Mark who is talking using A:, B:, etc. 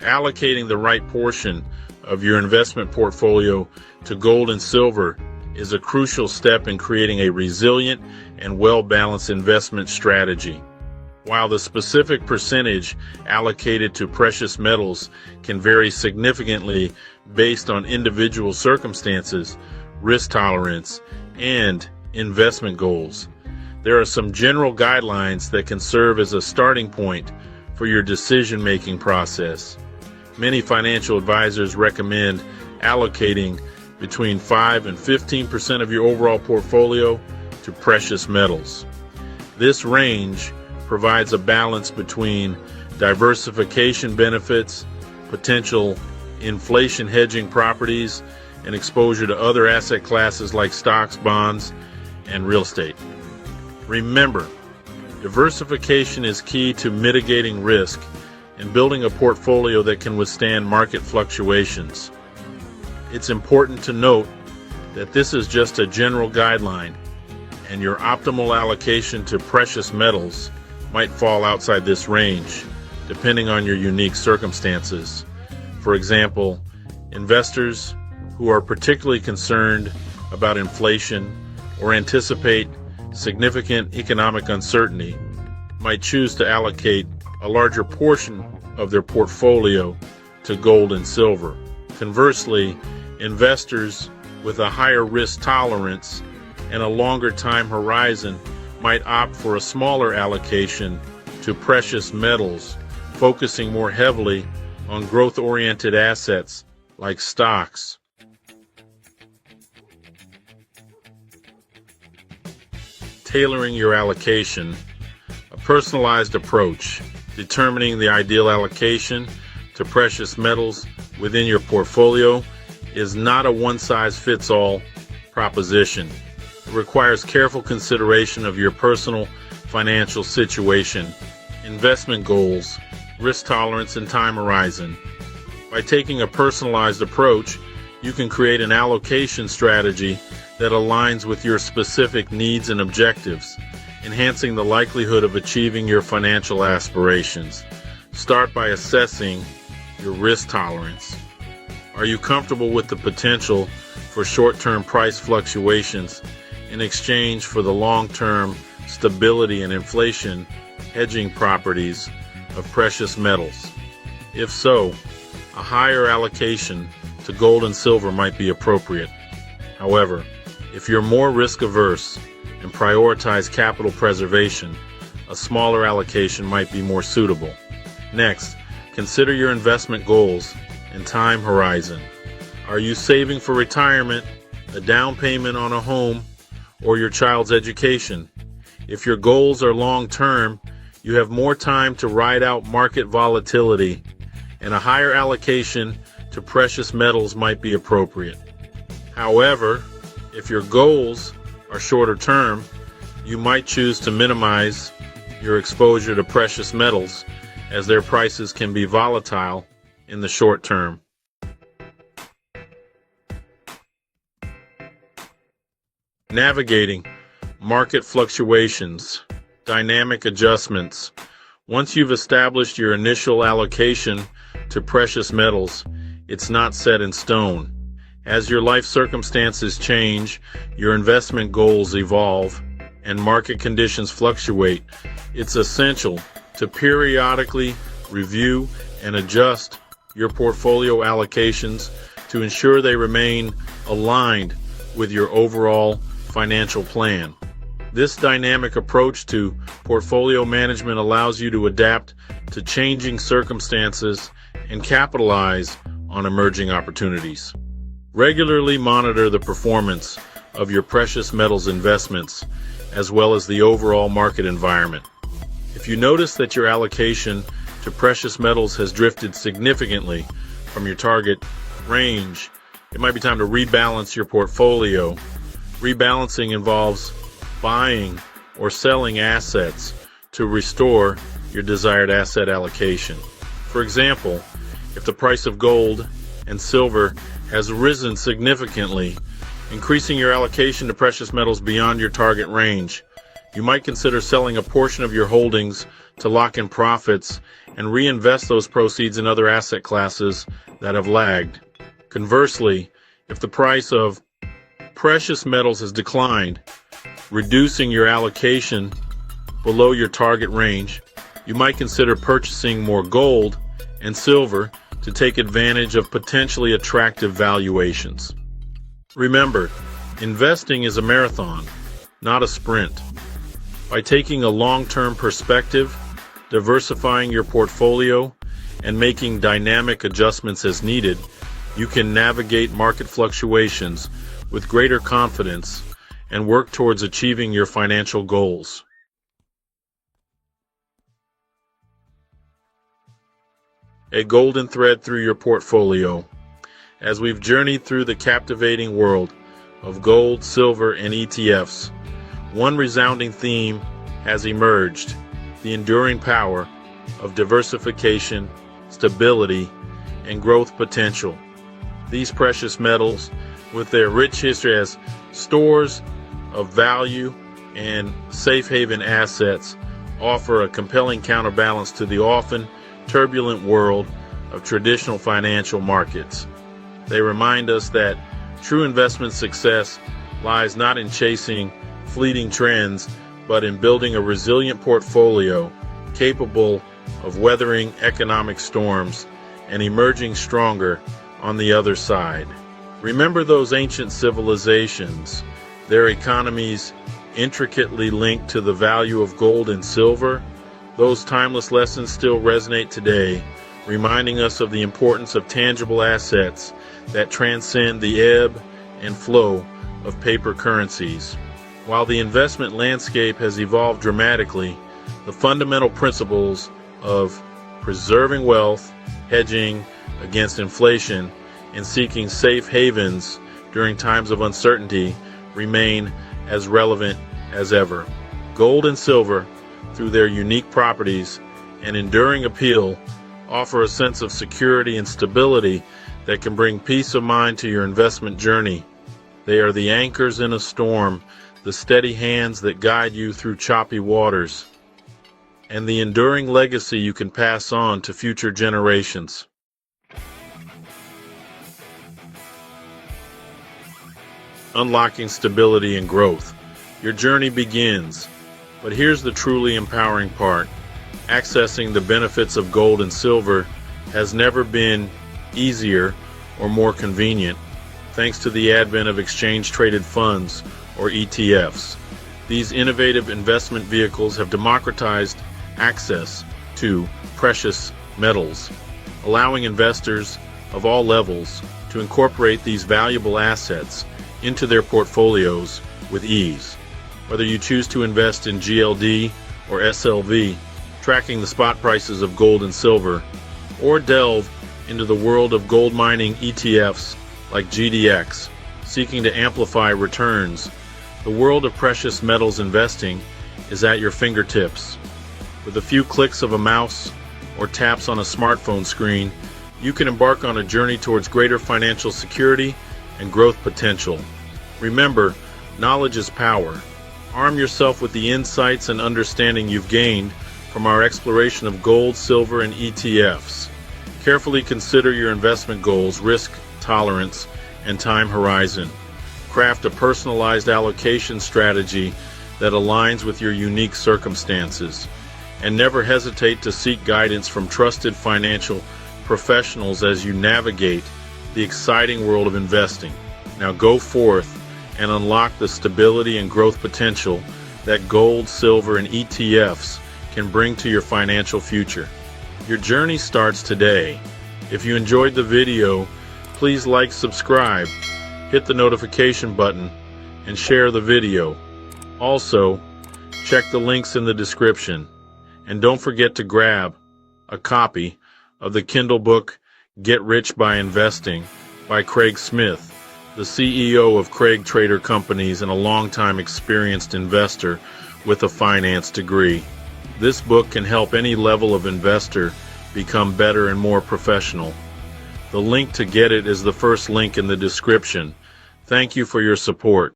A: Allocating the right portion of your investment portfolio to gold and silver is a crucial step in creating a resilient and well-balanced investment strategy. While the specific percentage allocated to precious metals can vary significantly based on individual circumstances, risk tolerance, and investment goals, there are some general guidelines that can serve as a starting point for your decision-making process. Many financial advisors recommend allocating between 5 and 15% of your overall portfolio to precious metals. This range provides a balance between diversification benefits, potential inflation hedging properties, and exposure to other asset classes like stocks, bonds, and real estate. Remember, diversification is key to mitigating risk and building a portfolio that can withstand market fluctuations. It's important to note that this is just a general guideline, and your optimal allocation to precious metals might fall outside this range, depending on your unique circumstances. For example, investors who are particularly concerned about inflation or anticipate significant economic uncertainty might choose to allocate a larger portion of their portfolio to gold and silver. Conversely, investors with a higher risk tolerance and a longer time horizon might opt for a smaller allocation to precious metals, focusing more heavily on growth-oriented assets like stocks. Tailoring your allocation, a personalized approach, determining the ideal allocation to precious metals within your portfolio is not a one-size-fits-all proposition. It requires careful consideration of your personal financial situation, investment goals, risk tolerance, and time horizon. By taking a personalized approach, you can create an allocation strategy that aligns with your specific needs and objectives, enhancing the likelihood of achieving your financial aspirations. Start by assessing your risk tolerance. Are you comfortable with the potential for short-term price fluctuations in exchange for the long-term stability and inflation hedging properties of precious metals? If so, a higher allocation to gold and silver might be appropriate. However, if you're more risk-averse and prioritize capital preservation, a smaller allocation might be more suitable. Next, consider your investment goals and time horizon. Are you saving for retirement, a down payment on a home, or your child's education? If your goals are long-term, you have more time to ride out market volatility, and a higher allocation to precious metals might be appropriate. However, if your goals are shorter term, you might choose to minimize your exposure to precious metals, as their prices can be volatile in the short term. Navigating market fluctuations, dynamic adjustments. Once you've established your initial allocation to precious metals, it's not set in stone. As your life circumstances change, your investment goals evolve, and market conditions fluctuate, it's essential to periodically review and adjust your portfolio allocations to ensure they remain aligned with your overall financial plan. This dynamic approach to portfolio management allows you to adapt to changing circumstances and capitalize on emerging opportunities. Regularly monitor the performance of your precious metals investments, as well as the overall market environment. If you notice that your allocation to precious metals has drifted significantly from your target range, it might be time to rebalance your portfolio. Rebalancing involves buying or selling assets to restore your desired asset allocation. For example, if the price of gold and silver has risen significantly, increasing your allocation to precious metals beyond your target range You might consider selling a portion of your holdings to lock in profits and reinvest those proceeds in other asset classes that have lagged. Conversely, if the price of precious metals has declined, reducing your allocation below your target range, you might consider purchasing more gold and silver to take advantage of potentially attractive valuations. Remember, investing is a marathon, not a sprint. By taking a long-term perspective, diversifying your portfolio, and making dynamic adjustments as needed, you can navigate market fluctuations with greater confidence and work towards achieving your financial goals. A golden thread through your portfolio. As we've journeyed through the captivating world of gold, silver, and ETFs, one resounding theme has emerged: the enduring power of diversification, stability, and growth potential. These precious metals, with their rich history as stores of value and safe haven assets, offer a compelling counterbalance to the often turbulent world of traditional financial markets. They remind us that true investment success lies not in chasing fleeting trends, but in building a resilient portfolio capable of weathering economic storms and emerging stronger on the other side. Remember those ancient civilizations, their economies intricately linked to the value of gold and silver? Those timeless lessons still resonate today, reminding us of the importance of tangible assets that transcend the ebb and flow of paper currencies. While the investment landscape has evolved dramatically, the fundamental principles of preserving wealth, hedging against inflation, and seeking safe havens during times of uncertainty remain as relevant as ever. Gold and silver, through their unique properties and enduring appeal, offer a sense of security and stability that can bring peace of mind to your investment journey. They are the anchors in a storm, the steady hands that guide you through choppy waters, and the enduring legacy you can pass on to future generations. Unlocking stability and growth. Your journey begins. But here's the truly empowering part. Accessing the benefits of gold and silver has never been easier or more convenient, thanks to the advent of exchange-traded funds, or ETFs. These innovative investment vehicles have democratized access to precious metals, allowing investors of all levels to incorporate these valuable assets into their portfolios with ease. Whether you choose to invest in GLD or SLV, tracking the spot prices of gold and silver, or delve into the world of gold mining ETFs like GDX, seeking to amplify returns, the world of precious metals investing is at your fingertips. With a few clicks of a mouse or taps on a smartphone screen, you can embark on a journey towards greater financial security and growth potential. Remember, knowledge is power. Arm yourself with the insights and understanding you've gained from our exploration of gold, silver, and ETFs. Carefully consider your investment goals, risk tolerance, and time horizon. Craft a personalized allocation strategy that aligns with your unique circumstances. And never hesitate to seek guidance from trusted financial professionals as you navigate the exciting world of investing. Now go forth and unlock the stability and growth potential that gold, silver, and ETFs can bring to your financial future. Your journey starts today. If you enjoyed the video, please like, subscribe, hit the notification button, and share the video. Also, check the links in the description. And don't forget to grab a copy of the Kindle book, Get Rich by Investing by Craig Smith, the CEO of CRAIGTRADER Companies and a longtime experienced investor with a finance degree. This book can help any level of investor become better and more professional. The link to get it is the first link in the description. Thank you for your support.